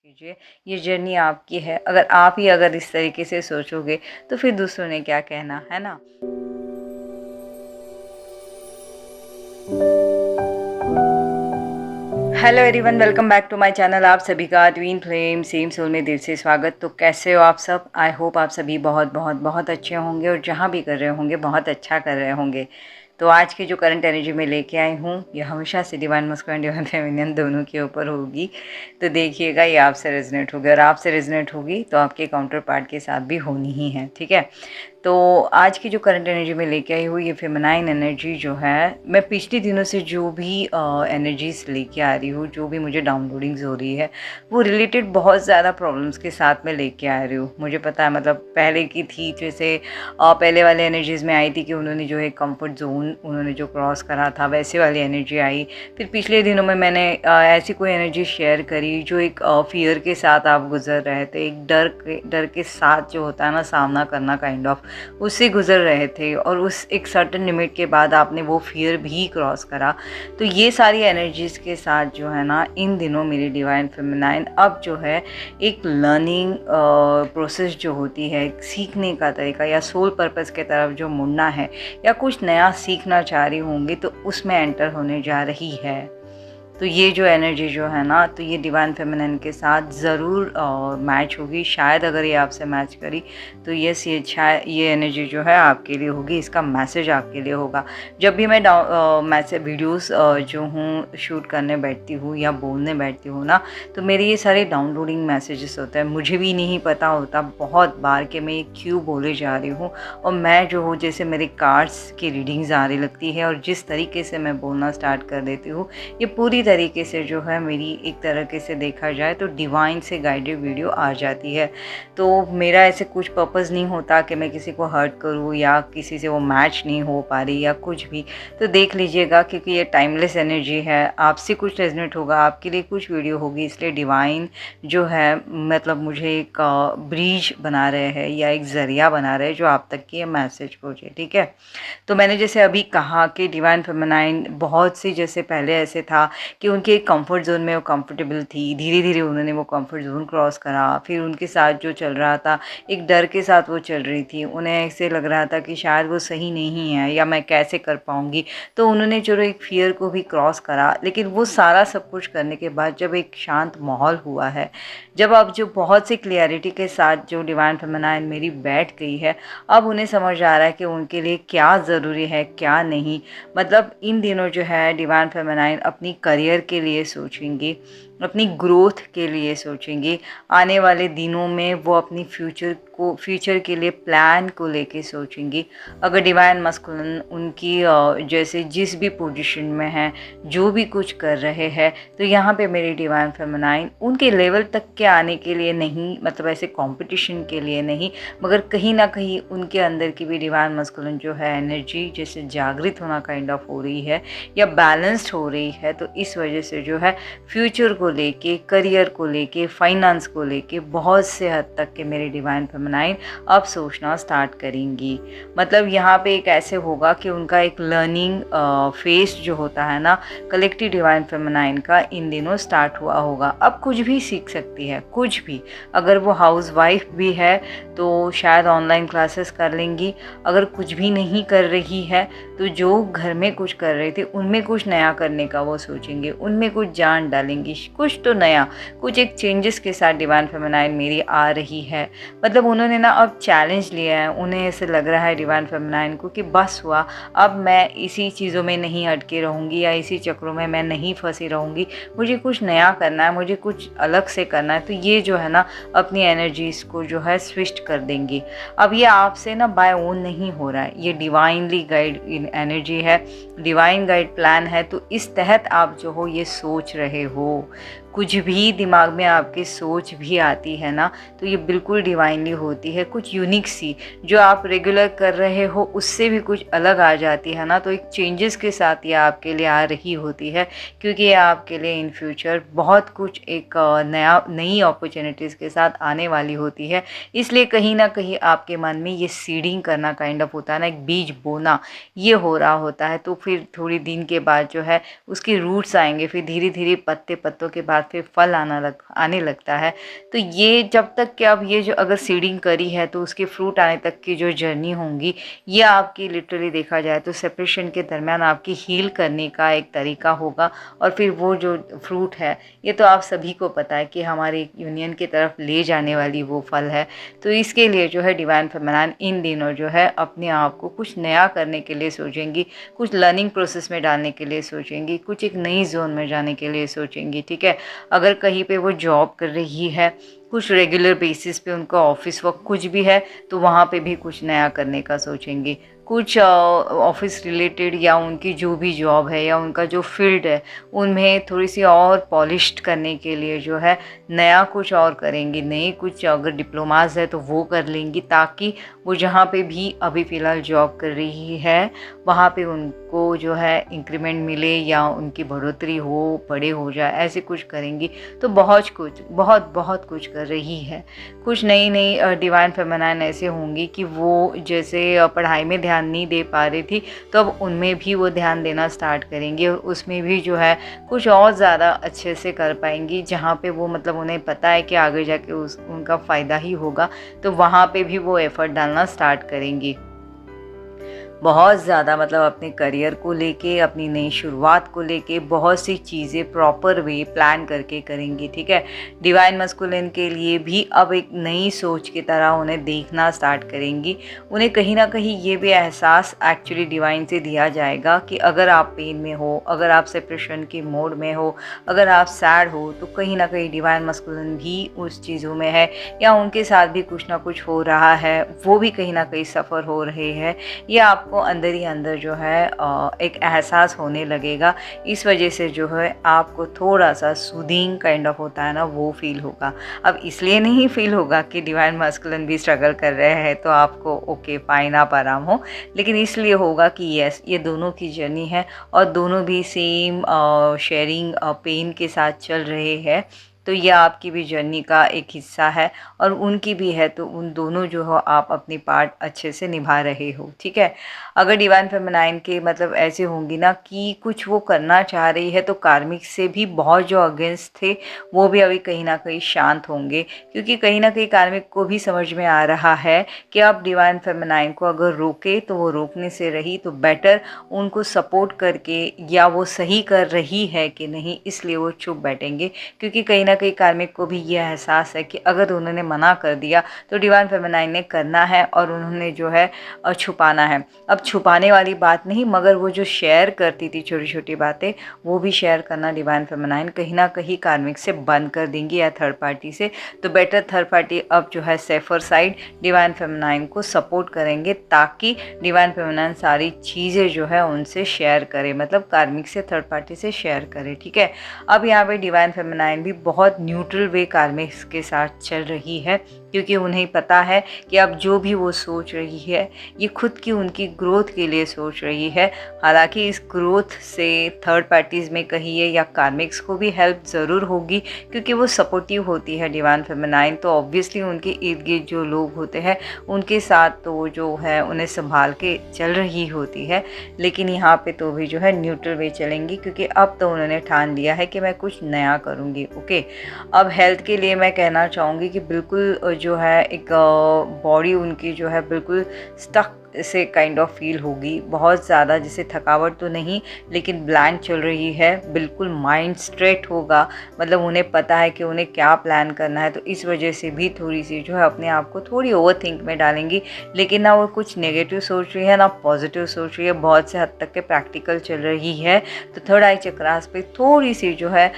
कीजिए। ये जर्नी आपकी है। अगर इस तरीके से सोचोगे तो फिर दूसरों ने क्या कहना, है ना? Hello everyone, welcome back to my channel. आप सभी का ट्विन फ्लेम सेम सोल में दिल से स्वागत। तो कैसे हो आप सब? आई होप आप सभी बहुत बहुत बहुत अच्छे होंगे और जहाँ भी कर रहे होंगे बहुत अच्छा कर रहे होंगे। तो आज की जो करंट एनर्जी मैं लेके आई हूँ ये हमेशा से डिवाइन मस्कुलिन डिवाइन फेमिनिन दोनों के ऊपर होगी। तो देखिएगा ये आपसे रेजोनेट होगी, और आपसे रेजोनेट होगी तो आपके काउंटर पार्ट के साथ भी होनी ही है, ठीक है? तो आज की जो करंट एनर्जी में लेके आई हूँ ये फेमिनाइन एनर्जी जो है, मैं पिछले दिनों से जो भी एनर्जीज लेके आ रही हूँ, जो भी मुझे डाउनलोडिंग्स हो रही है वो रिलेटेड बहुत ज़्यादा प्रॉब्लम्स के साथ में लेके आ रही हूँ। मुझे पता है, मतलब पहले की थी, जैसे पहले वाले एनर्जीज में आई थी कि उन्होंने जो है कंफर्ट जोन उन्होंने जो क्रॉस करा था वैसे वाली एनर्जी आई। फिर पिछले दिनों में मैंने ऐसी कोई एनर्जी शेयर करी जो एक फियर के साथ आप गुजर रहे थे, एक डर के साथ जो होता है ना सामना करना काइंड ऑफ, उससे गुजर रहे थे, और उस एक सर्टेन लिमिट के बाद आपने वो फियर भी क्रॉस करा। तो ये सारी एनर्जीज़ के साथ जो है ना इन दिनों मेरी डिवाइन फेमिनाइन अब जो है एक लर्निंग प्रोसेस जो होती है, सीखने का तरीका या सोल पर्पस के तरफ जो मुड़ना है या कुछ नया सीखना चाह रही होंगी तो उसमें एंटर होने जा रही है। तो ये जो एनर्जी जो है ना, तो ये डिवाइन फेमिनिन के साथ ज़रूर मैच होगी। शायद अगर ये आपसे मैच करी तो ये एनर्जी जो है आपके लिए होगी, इसका मैसेज आपके लिए होगा। जब भी मैं मैसेज वीडियोस जो हूँ शूट करने बैठती हूँ या बोलने बैठती हूँ ना, तो मेरे ये सारे डाउनलोडिंग मैसेजेस होते हैं। मुझे भी नहीं पता होता बहुत बार कि मैं ये क्यों बोले जा रही हूँ, और मैं जो हूँ जैसे मेरे कार्ड्स की रीडिंग्स आने लगती है और जिस तरीके से मैं बोलना स्टार्ट कर देती हूँ, ये पूरी तरीके से जो है मेरी एक तरीके से देखा जाए तो डिवाइन से गाइडेड वीडियो आ जाती है। तो मेरा ऐसे कुछ पर्पस नहीं होता कि मैं किसी को हर्ट करूँ या किसी से वो मैच नहीं हो पा रही या कुछ भी। तो देख लीजिएगा, क्योंकि ये टाइमलेस एनर्जी है, आपसे कुछ रेजोनेट होगा, आपके लिए कुछ वीडियो होगी, इसलिए डिवाइन जो है मतलब मुझे एक ब्रिज बना रहे हैं या एक ज़रिया बना रहे हैं जो आप तक की ये मैसेज पहुँचे, ठीक है? तो मैंने जैसे अभी कहा कि डिवाइन फेमिनाइन बहुत सी, जैसे पहले ऐसे था कि उनके एक कंफर्ट जोन में वो कंफर्टेबल थी, धीरे धीरे उन्होंने वो कंफर्ट जोन क्रॉस करा। फिर उनके साथ जो चल रहा था एक डर के साथ वो चल रही थी, उन्हें ऐसे लग रहा था कि शायद वो सही नहीं है या मैं कैसे कर पाऊँगी। तो उन्होंने चलो एक फियर को भी क्रॉस करा, लेकिन वो सारा सब कुछ करने के बाद जब एक शांत माहौल हुआ है, जब अब जो बहुत सी क्लियरिटी के साथ जो डिवाइन फेमिनाइन मेरी बैठ गई है, अब उन्हें समझ आ रहा है कि उनके लिए क्या ज़रूरी है क्या नहीं। मतलब इन दिनों जो है डिवाइन फेमिनाइन अपनी करियर के लिए सोचेंगी, अपनी ग्रोथ के लिए सोचेंगी। आने वाले दिनों में वो अपनी फ्यूचर के लिए प्लान को लेके सोचेंगी। अगर डिवाइन मस्कुलिन उनकी जैसे जिस भी पोजीशन में है, जो भी कुछ कर रहे हैं, तो यहाँ पे मेरी डिवाइन फेमिनाइन उनके लेवल तक के आने के लिए नहीं, मतलब ऐसे कंपटीशन के लिए नहीं, मगर कहीं ना कहीं उनके अंदर की भी डिवाइन मस्कुलिन जो है एनर्जी जैसे जागृत होना काइंड ऑफ हो रही है या बैलेंस्ड हो रही है। तो इस वजह से जो है फ्यूचर को लेके, करियर को लेके, फाइनेंस को लेके बहुत से हद तक के मेरे डिवाइन फेमिनाइन अब सोचना स्टार्ट करेंगी। मतलब यहाँ पे एक ऐसे होगा कि उनका एक लर्निंग फेस जो होता है ना कलेक्टिव डिवाइन फेमिनाइन का इन दिनों स्टार्ट हुआ होगा। अब कुछ भी सीख सकती है, कुछ भी। अगर वो हाउस वाइफ भी है तो शायद ऑनलाइन क्लासेस कर लेंगी। अगर कुछ भी नहीं कर रही है तो जो घर में कुछ कर रही थी उनमें कुछ नया करने का वो सोचेंगे, उनमें कुछ जान डालेंगी, कुछ तो नया, कुछ एक चेंजेस के साथ डिवाइन फेमिनाइन मेरी आ रही है। मतलब उन्होंने ना अब चैलेंज लिया है, उन्हें ऐसे लग रहा है डिवाइन फेमिनाइन को कि बस हुआ, अब मैं इसी चीज़ों में नहीं अटके रहूँगी या इसी चक्रों में मैं नहीं फंसी रहूँगी, मुझे कुछ नया करना है, मुझे कुछ अलग से करना है। तो ये जो है ना अपनी एनर्जीज़ को जो है स्विच कर देंगी। अब ये आपसे ना बाय ओन नहीं हो रहा है, ये डिवाइनली गाइड एनर्जी है, डिवाइन गाइड प्लान है। तो इस तहत आप जो हो ये सोच रहे हो, कुछ भी दिमाग में आपके सोच भी आती है ना, तो ये बिल्कुल डिवाइनली होती है। कुछ यूनिक सी जो आप रेगुलर कर रहे हो उससे भी कुछ अलग आ जाती है ना, तो एक चेंजेस के साथ ये आपके लिए आ रही होती है, क्योंकि ये आपके लिए इन फ्यूचर बहुत कुछ एक नई अपॉर्चुनिटीज़ के साथ आने वाली होती है। इसलिए कहीं ना कहीं आपके मन में ये सीडिंग करना काइंड ऑफ होता है ना, एक बीज बोना ये हो रहा होता है। तो फिर थोड़ी दिन के बाद जो है उसके रूट्स आएंगे, फिर धीरे धीरे पत्तों के बाद बाद फिर फल आने लगता है। तो ये जब तक कि अब ये जो अगर सीडिंग करी है तो उसके फ्रूट आने तक की जो जर्नी होंगी, ये आपकी लिटरली देखा जाए तो सेपरेशन के दरमियान आपकी हील करने का एक तरीका होगा। और फिर वो जो फ्रूट है, ये तो आप सभी को पता है कि हमारे यूनियन की तरफ ले जाने वाली वो फल है। तो इसके लिए जो है डिवाइन फेमिनाइन इन दिनों जो है अपने आप को कुछ नया करने के लिए सोचेंगी, कुछ लर्निंग प्रोसेस में डालने के लिए सोचेंगी, कुछ एक नई जोन में जाने के लिए सोचेंगी। ठीक है, अगर कहीं पे वो जॉब कर रही है, कुछ रेगुलर बेसिस पे उनका ऑफिस वर्क कुछ भी है, तो वहाँ पे भी कुछ नया करने का सोचेंगी। कुछ ऑफिस रिलेटेड या उनकी जो भी जॉब है या उनका जो फील्ड है, उनमें थोड़ी सी और पॉलिश्ड करने के लिए जो है नया कुछ और करेंगी। नई कुछ अगर डिप्लोमास है तो वो कर लेंगी, ताकि वो जहाँ पे भी अभी फ़िलहाल जॉब कर रही है वहाँ पे उनको जो है इंक्रीमेंट मिले या उनकी बढ़ोतरी हो, बड़े हो जाए, ऐसे कुछ करेंगी। तो बहुत कुछ कर रही है। कुछ नई नई डिवाइन फेमिनाइन ऐसे होंगी कि वो जैसे पढ़ाई में ध्यान नहीं दे पा रही थी, तो अब उनमें भी वो ध्यान देना स्टार्ट करेंगी और उसमें भी जो है कुछ और ज़्यादा अच्छे से कर पाएंगी, जहाँ पे वो मतलब उन्हें पता है कि आगे जाके उनका फ़ायदा ही होगा, तो वहाँ पे भी वो एफ़र्ट डालना स्टार्ट करेंगी। बहुत ज़्यादा मतलब अपने करियर को लेके, अपनी नई शुरुआत को लेके बहुत सी चीज़ें प्रॉपर वे प्लान करके करेंगी। ठीक है, डिवाइन मस्कुलिन के लिए भी अब एक नई सोच की तरह उन्हें देखना स्टार्ट करेंगी। उन्हें कहीं ना कहीं ये भी एहसास एक्चुअली डिवाइन से दिया जाएगा कि अगर आप पेन में हो, अगर आप सेपरेशन के मोड में हो, अगर आप सैड हो, तो कहीं ना कहीं डिवाइन मस्कुलिन भी उस चीज़ों में है, या उनके साथ भी कुछ ना कुछ हो रहा है, वो भी कहीं ना कहीं सफ़र हो रहे हैं। ये आपको अंदर ही अंदर जो है एक एहसास होने लगेगा। इस वजह से जो है आपको थोड़ा सा सूदिंग काइंड ऑफ होता है ना, वो फील होगा। अब इसलिए नहीं फील होगा कि डिवाइन मास्कुलिन भी स्ट्रगल कर रहे हैं तो आपको ओके फाइन आप आराम हो, लेकिन इसलिए होगा कि यस, ये दोनों की जर्नी है और दोनों भी सेम शेयरिंग पेन के साथ चल रहे हैं। तो ये आपकी भी जर्नी का एक हिस्सा है और उनकी भी है, तो उन दोनों जो हो आप अपनी पार्ट अच्छे से निभा रहे हो। ठीक है, अगर डिवाइन फेमिनाइन के मतलब ऐसे होंगी ना कि कुछ वो करना चाह रही है, तो कार्मिक से भी बहुत जो अगेंस्ट थे वो भी अभी कहीं ना कहीं शांत होंगे, क्योंकि कहीं ना कहीं कार्मिक को भी समझ में आ रहा है कि अब डिवाइन फेमिनाइन को अगर रोके तो वो रोकने से रही तो बेटर उनको सपोर्ट करके, या वो सही कर रही है कि नहीं, इसलिए वो चुप बैठेंगे। क्योंकि कहीं ना कहीं कार्मिक को भी ये एहसास है कि अगर उन्होंने मना कर दिया तो डिवाइन फेमिनाइन ने करना है और उन्होंने जो है छुपाना है। अब छुपाने वाली बात नहीं, मगर वो जो शेयर करती थी छोटी छोटी बातें, वो भी शेयर करना डिवाइन फेमिनाइन कहीं ना कहीं कार्मिक से बंद कर देंगी या थर्ड पार्टी से। तो बेटर थर्ड पार्टी अब जो है सेफर साइड डिवाइन फेमिनाइन को सपोर्ट करेंगे, ताकि डिवाइन फेमिनाइन सारी चीज़ें जो है उनसे शेयर करे, मतलब कार्मिक से थर्ड पार्टी से शेयर करे। ठीक है, अब यहाँ पे डिवाइन फेमिनाइन भी बहुत न्यूट्रल वे कार्मिक के साथ चल रही है, क्योंकि उन्हें पता है कि अब जो भी वो सोच रही है ये खुद की उनकी ग्रोथ के लिए सोच रही है। हालांकि इस ग्रोथ से थर्ड पार्टीज़ में कहिए या कार्मिक्स को भी हेल्प ज़रूर होगी, क्योंकि वो सपोर्टिव होती है डिवाइन फेमिनाइन, तो ऑब्वियसली उनके इर्द गिर्द जो लोग होते हैं उनके साथ तो जो है उन्हें संभाल के चल रही होती है। लेकिन यहाँ पे तो भी जो है न्यूट्रल वे चलेंगी, क्योंकि अब तो उन्होंने ठान लिया है कि मैं कुछ नया करूँगी। ओके, अब हेल्थ के लिए मैं कहना चाहूँगी कि बिल्कुल जो है एक बॉडी उनकी जो है बिल्कुल स्टक से काइंड ऑफ फील होगी, बहुत ज़्यादा, जैसे थकावट तो नहीं लेकिन ब्लैंक चल रही है। बिल्कुल माइंड स्ट्रेट होगा, मतलब उन्हें पता है कि उन्हें क्या प्लान करना है, तो इस वजह से भी थोड़ी सी जो है अपने आप को थोड़ी ओवर थिंक में डालेंगी। लेकिन ना वो कुछ नेगेटिव सोच रही है ना पॉजिटिव सोच रही है, बहुत से हद तक के प्रैक्टिकल चल रही है। तो थर्ड आई चक्रास पे थोड़ी सी जो है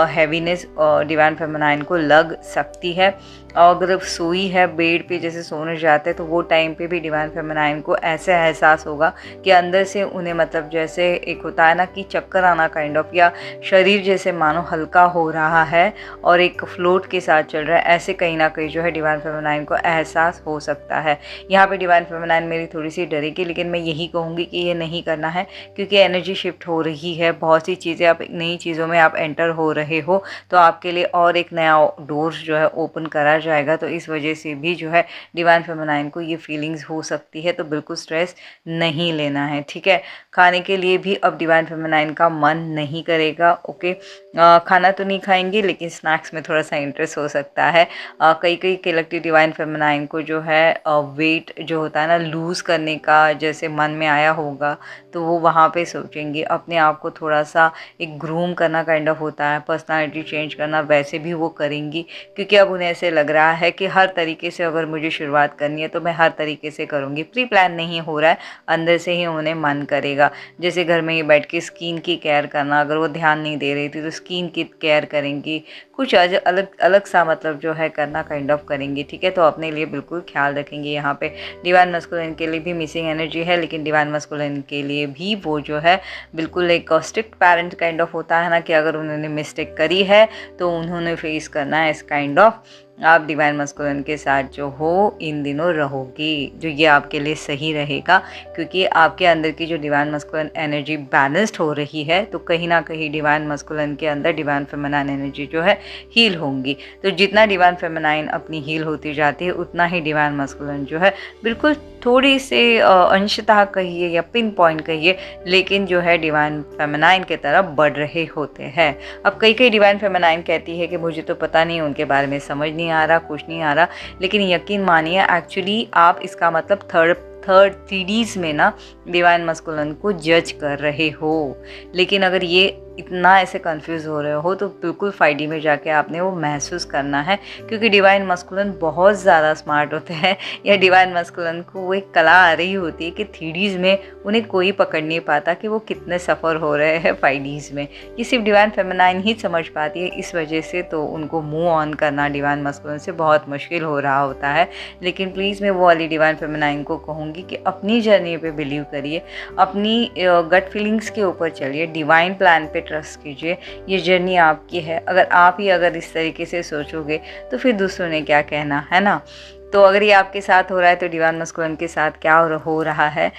हैवीनेस डिवाइन फेमिनाइन को लग सकती है। अगर सोई है बेड पे, जैसे सोने जाते हैं, तो वो टाइम पे भी डिवाइन फेमिनाइन को ऐसे एहसास होगा कि अंदर से उन्हें मतलब जैसे एक होता है ना कि चक्कर आना काइंड ऑफ, या शरीर जैसे मानो हल्का हो रहा है और एक फ्लोट के साथ चल रहा है, ऐसे कहीं ना कहीं जो है डिवाइन फेमिनाइन को एहसास हो सकता है। यहाँ पे डिवाइन फेमिनाइन मेरी थोड़ी सी डरेगी, लेकिन मैं यही कहूँगी कि ये नहीं करना है, क्योंकि एनर्जी शिफ्ट हो रही है, बहुत सी चीज़ें, आप नई चीज़ों में आप एंटर हो रहे हो, तो आपके लिए और एक नया डोर जो है ओपन करा जाएगा। तो इस वजह से भी जो है डिवाइन फेमिनाइन को ये फीलिंग्स हो सकती है। तो तो बिल्कुल स्ट्रेस नहीं लेना है, ठीक है। खाने के लिए भी अब डिवाइन फेमिनाइन का मन नहीं करेगा, ओके। खाना तो नहीं खाएंगे लेकिन स्नैक्स में थोड़ा सा इंटरेस्ट हो सकता है। कई कई के लगती डिवाइन फेमिनाइन को जो है वेट जो होता है ना लूज़ करने का जैसे मन में आया होगा, तो वो वहाँ पे सोचेंगे। अपने आप को थोड़ा सा एक ग्रूम करना काइंड ऑफ होता है, पर्सनालिटी चेंज करना, वैसे भी वो करेंगी। क्योंकि अब उन्हें ऐसे लग रहा है कि हर तरीके से अगर मुझे शुरुआत करनी है तो मैं हर तरीके से करूँगी। प्री प्लान नहीं हो रहा है, अंदर से ही उन्हें मन करेगा। जैसे घर में ही बैठ के स्किन की केयर करना, अगर वो ध्यान नहीं दे रही थी तो स्किन की केयर करेंगी, कुछ अलग अलग सा मतलब जो है करना काइंड ऑफ करेंगी, ठीक है। तो अपने लिए बिल्कुल ख्याल रखेंगे। यहाँ पे डिवाइन मस्कुलिन के लिए भी मिसिंग एनर्जी है, लेकिन डिवाइन मस्कुलिन के लिए भी वो जो है बिल्कुल एक स्ट्रिक्ट पेरेंट काइंड ऑफ होता है ना, कि अगर उन्होंने मिस्टेक करी है तो उन्होंने फेस करना है इस काइंड ऑफ। आप डिवाइन मस्कुलिन के साथ जो हो इन दिनों रहोगी, जो ये आपके लिए सही रहेगा, क्योंकि आपके अंदर की जो डिवाइन मस्कुलिन एनर्जी बैलेंस्ड हो रही है, तो कहीं ना कहीं डिवाइन मस्कुलिन के अंदर डिवाइन फेमिनाइन एनर्जी जो है हील होंगी। तो जितना डिवाइन फेमिनाइन अपनी हील होती जाती है, उतना ही डिवाइन मस्कुलिन जो है बिल्कुल थोड़ी से अंशतः कहिए या पिन पॉइंट कहिए, लेकिन जो है डिवाइन फेमिनाइन की तरफ बढ़ रहे होते हैं। अब कई डिवाइन फेमिनाइन कहती है कि मुझे तो पता नहीं, उनके बारे में समझ नहीं आ रहा, कुछ नहीं आ रहा, लेकिन यकीन मानिए एक्चुअली आप इसका मतलब थर्ड 3Ds में ना डिवाइन मस्कुलिन को जज कर रहे हो। लेकिन अगर ये इतना ऐसे कंफ्यूज हो रहे हो तो बिल्कुल 5D में जाके आपने वो महसूस करना है, क्योंकि डिवाइन मस्कुलिन बहुत ज़्यादा स्मार्ट होते हैं, या डिवाइन मस्कुलिन को वो एक कला आ रही होती है कि 3Ds में उन्हें कोई पकड़ नहीं पाता कि वो कितने सफ़र हो रहे हैं 5Ds में। ये सिर्फ डिवाइन फेमिनाइन ही समझ पाती है, इस वजह से तो उनको मूव ऑन करना डिवाइन मस्कुलिन से बहुत मुश्किल हो रहा होता है। लेकिन प्लीज़ मैं वो वाली डिवाइन फेमिनाइन को कहूँगी कि अपनी जर्नी पे बिलीव करिए, अपनी गट फीलिंग्स के ऊपर चलिए, डिवाइन प्लान पे ट्रस्ट कीजिए। ये जर्नी आपकी है। अगर इस तरीके से सोचोगे तो फिर दूसरों ने क्या कहना, है ना। तो अगर ये आपके साथ हो रहा है तो डिवाइन मस्कुलिन के साथ क्या हो रहा है,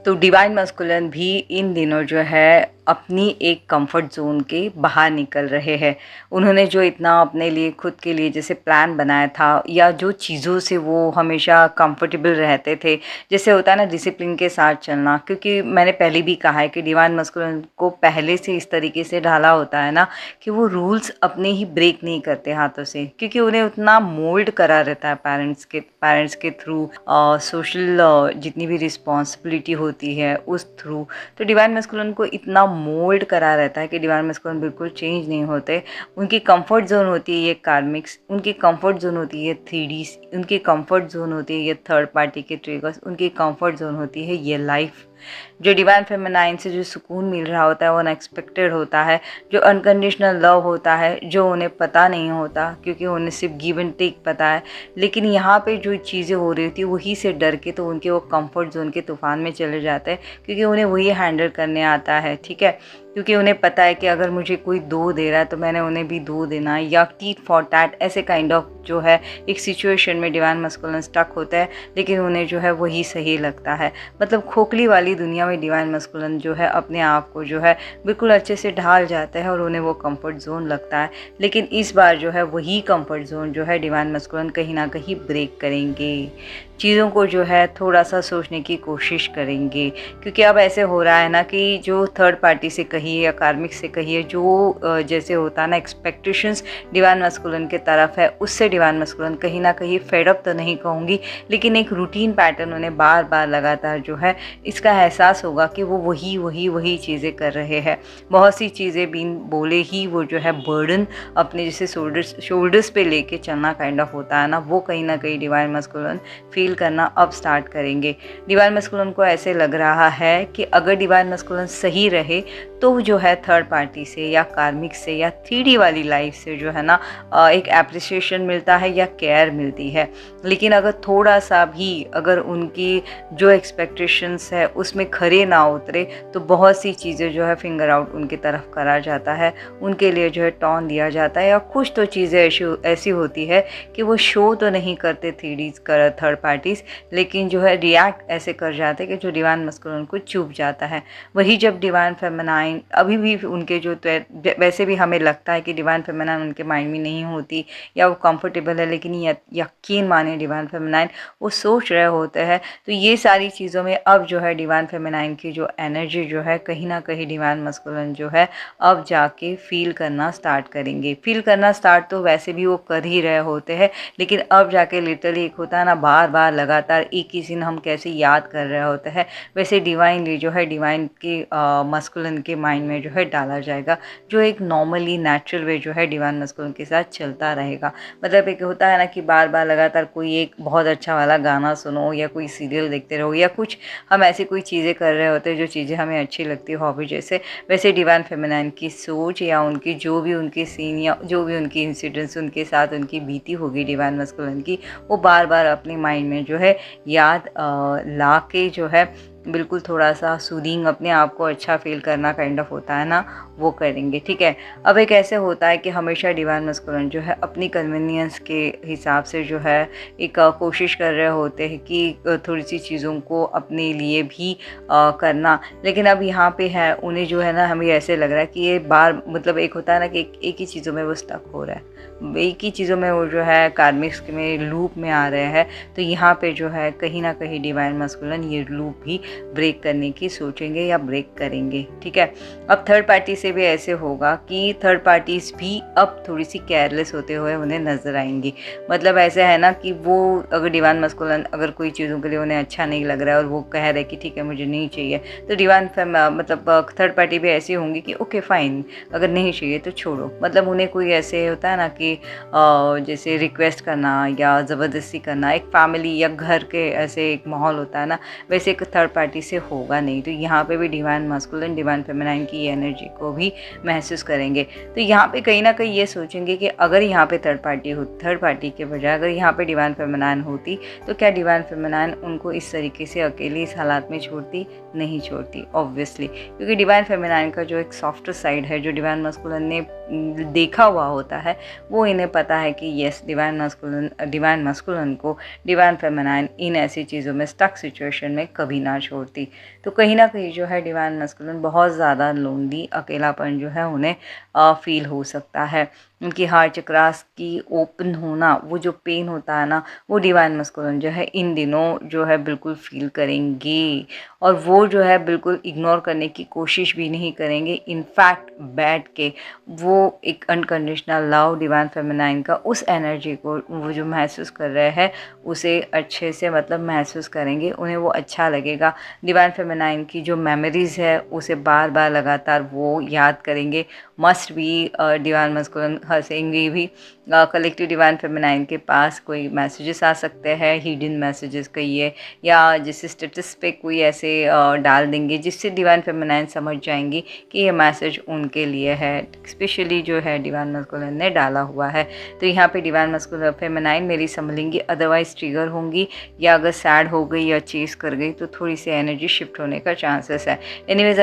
तो डिवाइन मस्कुलिन भी इन दिनों जो है अपनी एक कंफर्ट जोन के बाहर निकल रहे हैं। उन्होंने जो इतना अपने लिए खुद के लिए जैसे प्लान बनाया था, या जो चीज़ों से वो हमेशा कंफर्टेबल रहते थे, जैसे होता है ना डिसिप्लिन के साथ चलना। क्योंकि मैंने पहले भी कहा है कि डिवाइन मस्कुलिन को पहले से इस तरीके से ढाला होता है ना कि वो रूल्स अपने ही ब्रेक नहीं करते हाथों से, क्योंकि उन्हें उतना मोल्ड करा रहता है पेरेंट्स के थ्रू, सोशल जितनी भी रिस्पॉन्सिबिलिटी होती है उस थ्रू। तो डिवाइन मस्कुलिन को इतना मोल्ड करा रहता है कि डिवाइन मस्कुलिन बिल्कुल चेंज नहीं होते। उनकी कंफर्ट जोन होती है ये कार्मिक्स, उनकी कंफर्ट जोन होती है 3Ds, उनकी कंफर्ट जोन होती है ये थर्ड पार्टी के ट्रिगर्स, उनकी कंफर्ट जोन होती है ये लाइफ। जो डिवाइन फेमिनाइन से जो सुकून मिल रहा होता है वो अनएक्सपेक्टेड होता है, जो अनकंडीशनल लव होता है, जो उन्हें पता नहीं होता, क्योंकि उन्हें सिर्फ गिव एंड टेक पता है। लेकिन यहाँ पे जो चीज़ें हो रही होती है वही से डर के तो उनके वो कंफर्ट जोन के तूफान में चले जाते हैं, क्योंकि उन्हें वही हैंडल करने आता है, ठीक है। क्योंकि उन्हें पता है कि अगर मुझे कोई 2 दे रहा है तो मैंने उन्हें भी 2 देना है, या टीट फॉर टैट, ऐसे काइंड ऑफ जो है एक सिचुएशन में डिवाइन मस्कुलिन स्टक होता है। लेकिन उन्हें जो है वही सही लगता है। मतलब खोखली वाली दुनिया में डिवाइन मस्कुलिन जो है अपने आप को जो है बिल्कुल अच्छे से ढाल जाता है और उन्हें वो कंफर्ट जोन लगता है। लेकिन इस बार जो है वही कंफर्ट जोन जो है डिवाइन मस्कुलिन कहीं ना कहीं ब्रेक करेंगे, चीज़ों को जो है थोड़ा सा सोचने की कोशिश करेंगे। क्योंकि अब ऐसे हो रहा है ना कि जो थर्ड पार्टी से कहिए या कार्मिक से कहिए, जो जैसे होता है ना एक्सपेक्टेशंस डिवाइन मस्कुलिन के तरफ है, उससे डिवाइन मस्कुलिन कहीं ना कहीं फेडअप तो नहीं कहूँगी, लेकिन एक रूटीन पैटर्न उन्हें बार बार लगातार जो है इसका एहसास होगा कि वो वही चीज़ें कर रहे हैं। बहुत सी चीज़ें बिन बोले ही वो जो है बर्डन अपने जैसे शोल्डर्स पे लेके चलना काइंड ऑफ होता है ना, वो कहीं ना कहीं डिवाइन मस्कुलिन फील करना अब स्टार्ट करेंगे। डिवाइन मस्कुलिन को ऐसे लग रहा है कि अगर डिवाइन मस्कुलिन सही रहे तो जो है थर्ड पार्टी से या कार्मिक से या 3D वाली लाइफ से जो है ना एक एप्रिसिएशन मिलता है या केयर मिलती है। लेकिन अगर थोड़ा सा भी अगर उनकी जो एक्सपेक्टेशंस है उसमें खरे ना उतरे तो बहुत सी चीज़ें जो है फिंगर आउट उनकी तरफ करा जाता है, उनके लिए जो है टॉन दिया जाता है, या कुछ तो चीज़ें ऐसी होती है कि वो शो तो नहीं करते 3Ds कर थर्ड पार्टीज, लेकिन जो है रिएक्ट ऐसे कर जाते हैं कि जो डिवाइन मस्कुलिन को चुभ जाता है। वही जब डिवाइन फेमिनाइन अभी भी उनके जो वैसे भी हमें लगता है कि डिवाइन फेमिनाइन उनके माइंड में नहीं होती या वो कंफर्टेबल है, लेकिन यकीन माने डिवाइन फेमिनाइन वो सोच रहे होते हैं। तो ये सारी चीज़ों में अब जो है डिवाइन फेमिनाइन की जो एनर्जी जो है कहीं ना कहीं डिवाइन मस्कुलिन जो है अब जाके फील करना स्टार्ट करेंगे। फील करना स्टार्ट तो वैसे भी वो कर ही रहे होते हैं, लेकिन अब जाके लिटरली एक होता है ना, बार बार लगातार एक ही सीन हम कैसे याद कर रहे होते हैं, वैसे डिवाइनली जो है डिवाइन के मस्कुलिन के माइंड में जो है डाला जाएगा, जो एक नॉर्मली नेचुरल वे जो है डिवाइन मस्कुलिन के साथ चलता रहेगा। मतलब एक होता है ना कि बार बार लगातार कोई एक बहुत अच्छा वाला गाना सुनो या कोई सीरियल देखते रहो या कुछ हम ऐसी कोई चीज़ें कर रहे होते हैं जो चीज़ें हमें अच्छी लगती है हॉबी जैसे, वैसे डिवाइन फेमिनाइन की सोच या उनकी जो भी उनके सीन या जो भी उनकी इंसिडेंट्स उनके साथ उनकी बीती होगी डिवाइन मस्कुलिन की, वो बार बार अपने माइंड में जो है याद ला के जो है बिल्कुल थोड़ा सा सूदिंग, अपने आप को अच्छा फील करना काइंड ऑफ होता है ना, वो करेंगे। ठीक है, अब एक ऐसे होता है कि हमेशा डिवाइन मस्कुलिन जो है अपनी कन्वीनियंस के हिसाब से जो है एक कोशिश कर रहे होते हैं कि थोड़ी सी चीज़ों को अपने लिए भी करना, लेकिन अब यहाँ पे है उन्हें जो है ना, हमें ऐसे लग रहा है कि ये बार मतलब एक होता है ना कि एक ही चीज़ों में वो स्टक हो रहा है, एक ही चीज़ों में वो जो है कार्मिक्स में लूप में आ रहे हैं। तो यहाँ पे जो है कहीं ना कहीं डिवाइन मस्कुलिन ये लूप भी ब्रेक करने की सोचेंगे या ब्रेक करेंगे। ठीक है, अब थर्ड पार्टी से भी ऐसे होगा कि थर्ड पार्टीज भी अब थोड़ी सी केयरलेस होते हुए उन्हें नजर आएंगी। मतलब ऐसे है ना कि वो अगर डिवाइन मस्कुलिन अगर कोई चीज़ों के लिए उन्हें अच्छा नहीं लग रहा है और वो कह रहे कि ठीक है मुझे नहीं चाहिए, तो डिवाइन मतलब थर्ड पार्टी भी ऐसी होंगी कि ओके फाइन, अगर नहीं चाहिए तो छोड़ो। मतलब उन्हें कोई ऐसे होता है ना कि जैसे रिक्वेस्ट करना या ज़बरदस्ती करना, एक फैमिली या घर के ऐसे एक माहौल होता है ना, वैसे एक थर्ड पार्टी से होगा नहीं। तो यहाँ पे भी डिवाइन मस्कुलिन डिवाइन फेमिनाइन की एनर्जी को भी महसूस करेंगे। तो यहाँ पे कहीं ना कहीं ये सोचेंगे कि अगर यहाँ पे थर्ड पार्टी के बजाय अगर यहाँ पे डिवाइन फेमिनाइन होती, तो क्या डिवाइन फेमिनाइन उनको इस तरीके से अकेले इस हालात में छोड़ती? नहीं छोड़ती ऑब्वियसली, क्योंकि डिवाइन फेमिनाइन का जो एक सॉफ्टर साइड है जो डिवाइन मस्कुलिन ने देखा हुआ होता है, वो इन्हें पता है कि यस डिवाइन मस्कुलिन को डिवाइन फेमिनाइन इन ऐसी चीज़ों में स्टक सिचुएशन में कभी ना छोड़ती। तो कहीं ना कहीं जो है डिवाइन मस्कुलिन बहुत ज़्यादा लोनली, अकेलापन जो है उन्हें फील हो सकता है। उनकी हार्ट चक्रास की ओपन होना, वो जो पेन होता है ना, वो डिवाइन मस्कुलिन जो है इन दिनों जो है बिल्कुल फील करेंगे, और वो जो है बिल्कुल इग्नोर करने की कोशिश भी नहीं करेंगे। इनफैक्ट बैठ के वो एक अनकंडीशनल लव डिवाइन फेमिनाइन का उस एनर्जी को वो जो महसूस कर रहे हैं उसे अच्छे से मतलब महसूस करेंगे, उन्हें वो अच्छा लगेगा। डिवाइन फेमिनाइन की जो मेमोरीज़ है उसे बार बार लगातार वो याद करेंगे। मस्ट भी डिवाइन मस्कुलिन हंसेंगे भी। कलेक्टिव डिवाइन फेमिनाइन के पास कोई मैसेजेस आ सकते हैं, हिडन मैसेजेस कहिए, या जैसे स्टेटस पे कोई ऐसे डाल देंगे जिससे डिवाइन फेमिनाइन समझ जाएंगी कि ये मैसेज उनके लिए है, स्पेशली जो है डिवाइन मस्कुलिन ने डाला हुआ है। तो यहाँ पे डिवाइन मस्कुलिन फेमिनाइन मेरी संभलेंगी, अदरवाइज ट्रिगर होंगी, या अगर सैड हो गई या चेस कर गई तो थोड़ी सी एनर्जी शिफ्ट होने का चांसेस है। एनीवेज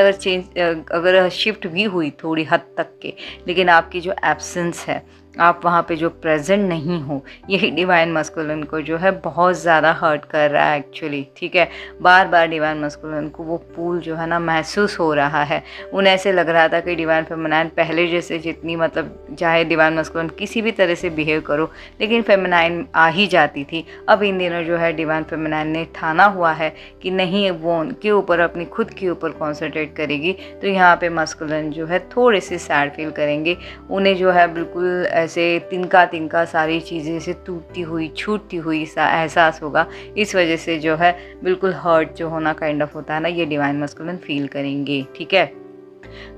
अगर शिफ्ट भी हुई थोड़ी हद तक के, लेकिन आपकी जो एब्सेंस है, आप वहाँ पे जो प्रेजेंट नहीं हो, यही डिवाइन मस्कुलिन को जो है बहुत ज़्यादा हर्ट कर रहा है एक्चुअली। ठीक है, बार बार डिवाइन मस्कुलिन को वो पुल जो है ना महसूस हो रहा है। उन्हें ऐसे लग रहा था कि डिवाइन फेमिनाइन पहले जैसे जितनी मतलब चाहे डिवाइन मस्कुलिन किसी भी तरह से बिहेव करो, लेकिन फेमिनाइन आ ही जाती थी। अब इन दिनों जो है डिवाइन फेमिनाइन ने ठाना हुआ है कि नहीं, वो उनके ऊपर अपनी खुद के ऊपर कॉन्सेंट्रेट करेगी। तो यहाँ पे मस्कुलिन जो है थोड़े से सैड फील करेंगे। उन्हें जो है बिल्कुल ऐसे तिनका सारी चीज़ें से टूटती हुई छूटती हुई सा एहसास होगा। इस वजह से जो है बिल्कुल हर्ट जो होना काइंड ऑफ होता है ना, ये डिवाइन मस्कुलिन फील करेंगे। ठीक है,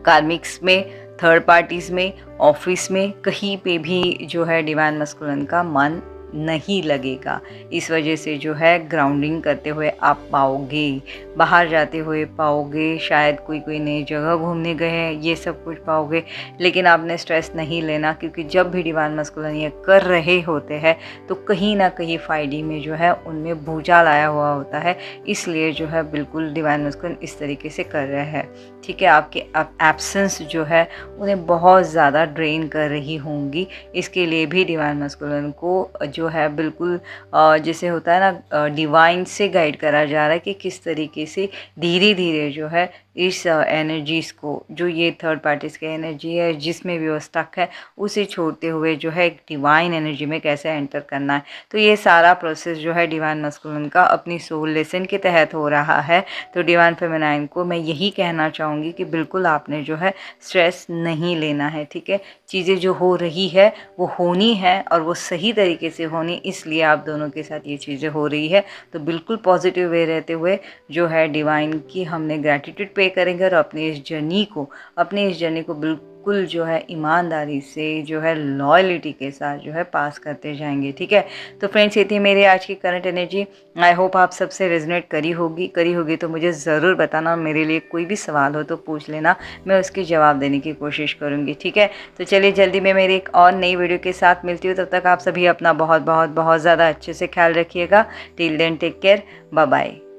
कार्मिक्स में, थर्ड पार्टीज़ में, ऑफिस में, कहीं पे भी जो है डिवाइन मस्कुलिन का मन नहीं लगेगा। इस वजह से जो है ग्राउंडिंग करते हुए आप पाओगे, बाहर जाते हुए पाओगे, शायद कोई नई जगह घूमने गए हैं, ये सब कुछ पाओगे। लेकिन आपने स्ट्रेस नहीं लेना, क्योंकि जब भी डिवाइन मस्कुलिन ये कर रहे होते हैं तो कहीं ना कहीं फाइडी में जो है उनमें भूचाल आया हुआ होता है। इसलिए जो है बिल्कुल डिवाइन मस्कुलिन इस तरीके से कर रहे हैं। ठीक है, आपके एब्सेंस जो है उन्हें बहुत ज़्यादा ड्रेन कर रही होंगी। इसके लिए भी डिवाइन मस्कुलिन को जो है बिल्कुल जैसे होता है ना, डिवाइन से गाइड करा जा रहा है कि किस तरीके से धीरे धीरे जो है इस एनर्जीज़ को, जो ये थर्ड पार्टीज़ की एनर्जी है, जिसमें भी वो स्टक है, उसे छोड़ते हुए जो है एक डिवाइन एनर्जी में कैसे एंटर करना है। तो ये सारा प्रोसेस जो है डिवाइन मस्कुलिन का अपनी सोल लेसन के तहत हो रहा है। तो डिवाइन फेमिनाइन को मैं यही कहना चाहूँगी कि बिल्कुल आपने जो है स्ट्रेस नहीं लेना है, ठीक है। चीज़ें जो हो रही है वो होनी है और वो सही तरीके से होनी, इसलिए आप दोनों के साथ ये चीज़ें हो रही है। तो बिल्कुल पॉजिटिव वे रहते हुए जो है डिवाइन की हमने ग्रैटिट्यूड पे करेंगे और अपनी इस जर्नी को बिल्कुल जो है ईमानदारी से जो है लॉयल्टी के साथ जो है पास करते जाएंगे, ठीक है। तो फ्रेंड्स, ये थी मेरी आज की करंट एनर्जी। आई होप आप सबसे रेजोनेट करी होगी तो मुझे ज़रूर बताना। मेरे लिए कोई भी सवाल हो तो पूछ लेना, मैं उसके जवाब देने की कोशिश करूँगी, ठीक है। तो चलिए जल्दी मैं मेरी एक और नई वीडियो के साथ मिलती हूँ। तब तक आप सभी अपना बहुत बहुत बहुत ज़्यादा अच्छे से ख्याल रखिएगा। Till then take care, bye bye.